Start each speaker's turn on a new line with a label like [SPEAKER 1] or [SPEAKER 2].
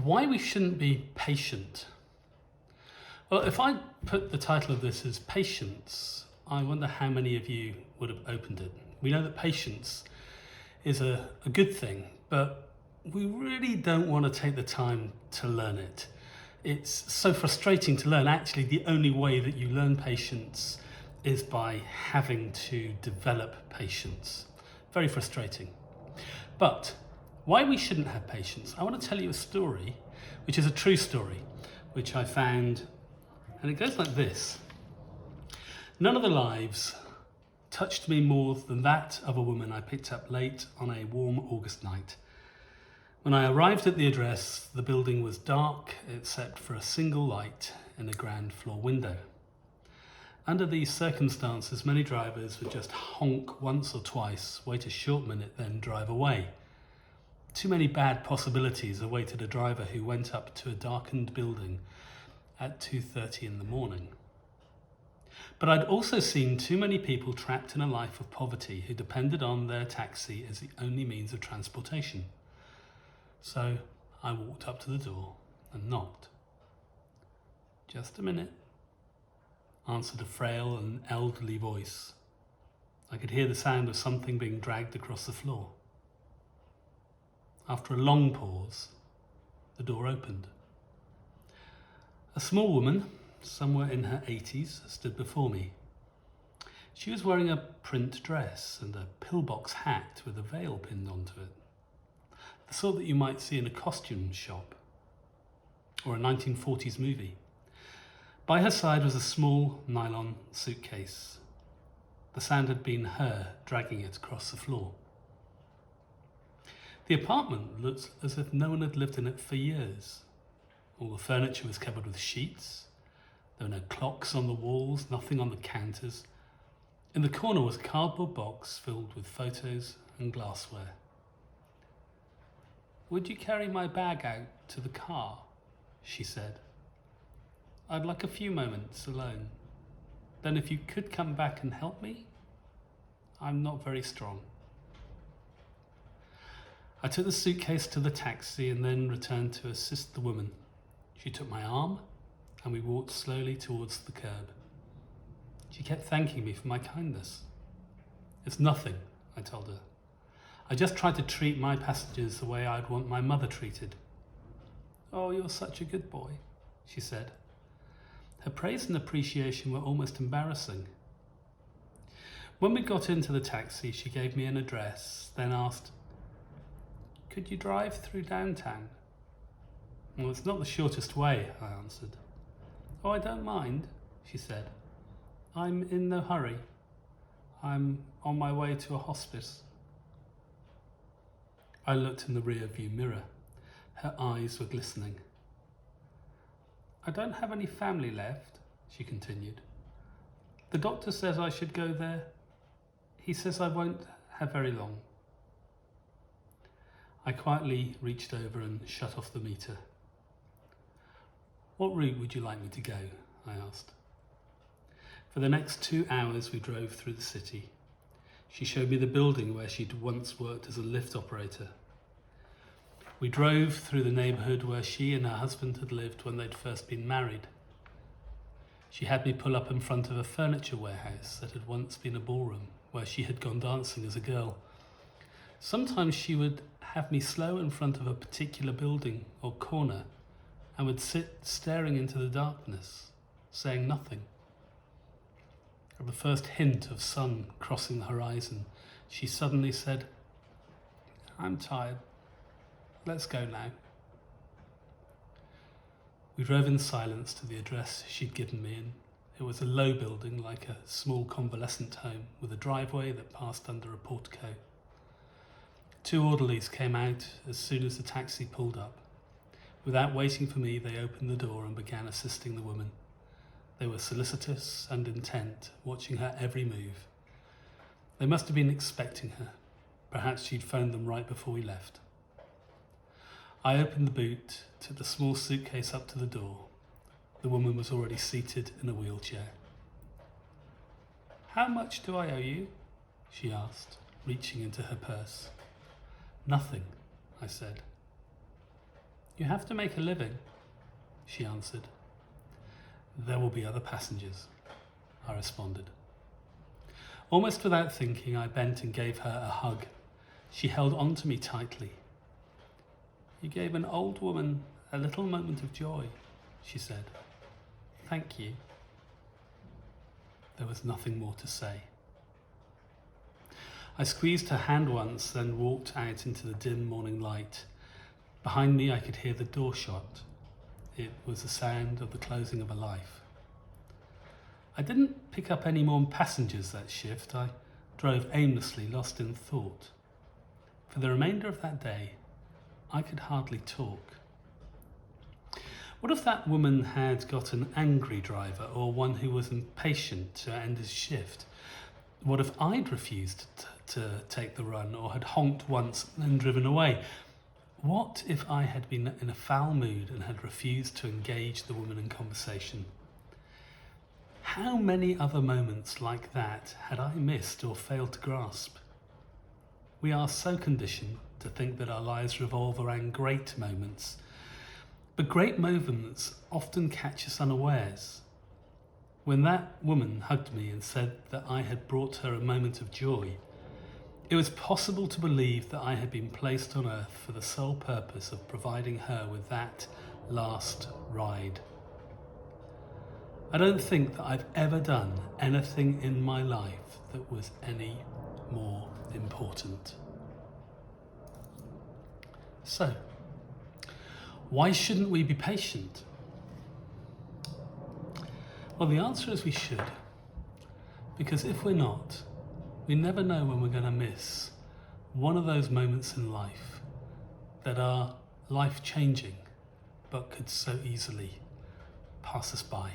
[SPEAKER 1] Why we shouldn't be patient. Well, if I put the title of this as Patience, I wonder how many of you would have opened it. We know that patience is a good thing, but we really don't want to take the time to learn it. It's so frustrating to learn. Actually, the only way that you learn patience is by having to develop patience. Very frustrating. But why we shouldn't have patience, I want to tell you a story, which is a true story, which I found, and it goes like this. None of the lives touched me more than that of a woman I picked up late on a warm August night. When I arrived at the address, the building was dark except for a single light in a ground floor window. Under these circumstances, many drivers would just honk once or twice, wait a short minute, then drive away. Too many bad possibilities awaited a driver who went up to a darkened building at 2:30 in the morning. But I'd also seen too many people trapped in a life of poverty who depended on their taxi as the only means of transportation. So I walked up to the door and knocked. "Just a minute," answered a frail and elderly voice. I could hear the sound of something being dragged across the floor. After a long pause, the door opened. A small woman, somewhere in her 80s, stood before me. She was wearing a print dress and a pillbox hat with a veil pinned onto it. The sort that you might see in a costume shop or a 1940s movie. By her side was a small nylon suitcase. The sound had been her dragging it across the floor. The apartment looked as if no one had lived in it for years. All the furniture was covered with sheets. There were no clocks on the walls, nothing on the counters. In the corner was a cardboard box filled with photos and glassware. "Would you carry my bag out to the car?" she said. "I'd like a few moments alone. Then if you could come back and help me? I'm not very strong." I took the suitcase to the taxi and then returned to assist the woman. She took my arm and we walked slowly towards the curb. She kept thanking me for my kindness. "It's nothing," I told her. "I just tried to treat my passengers the way I'd want my mother treated." "Oh, you're such a good boy," she said. Her praise and appreciation were almost embarrassing. When we got into the taxi, she gave me an address, then asked, "Could you drive through downtown?" "Well, it's not the shortest way," I answered. "Oh, I don't mind," she said. "I'm in no hurry. I'm on my way to a hospice." I looked in the rear view mirror. Her eyes were glistening. "I don't have any family left," she continued. "The doctor says I should go there. He says I won't have very long." I quietly reached over and shut off the meter. "What route would you like me to go?" I asked. For the next 2 hours we drove through the city. She showed me the building where she'd once worked as a lift operator. We drove through the neighbourhood where she and her husband had lived when they'd first been married. She had me pull up in front of a furniture warehouse that had once been a ballroom where she had gone dancing as a girl. Sometimes she would have me slow in front of a particular building or corner and would sit staring into the darkness, saying nothing. At the first hint of sun crossing the horizon, she suddenly said, "I'm tired. Let's go now." We drove in silence to the address she'd given me, and it was a low building like a small convalescent home with a driveway that passed under a portico. 2 orderlies came out as soon as the taxi pulled up. Without waiting for me, they opened the door and began assisting the woman. They were solicitous and intent, watching her every move. They must have been expecting her. Perhaps she'd phoned them right before we left. I opened the boot, took the small suitcase up to the door. The woman was already seated in a wheelchair. "How much do I owe you?" she asked, reaching into her purse. "Nothing," I said. You have to make a living, she answered. There will be other passengers, I responded. Almost without thinking, I bent and gave her a hug. She held on to me tightly. You gave an old woman a little moment of joy, she said. Thank you. There was nothing more to say. I squeezed her hand once, then walked out into the dim morning light. Behind me, I could hear the door shut. It was the sound of the closing of a life. I didn't pick up any more passengers that shift. I drove aimlessly, lost in thought. For the remainder of that day, I could hardly talk. What if that woman had got an angry driver or one who was impatient to end his shift? What if I'd refused to take the run or had honked once and driven away? What if I had been in a foul mood and had refused to engage the woman in conversation? How many other moments like that had I missed or failed to grasp? We are so conditioned to think that our lives revolve around great moments, but great moments often catch us unawares. When that woman hugged me and said that I had brought her a moment of joy, it was possible to believe that I had been placed on earth for the sole purpose of providing her with that last ride. I don't think that I've ever done anything in my life that was any more important. So, why shouldn't we be patient? Well, the answer is we should. Because if we're not, we never know when we're going to miss one of those moments in life that are life-changing, but could so easily pass us by.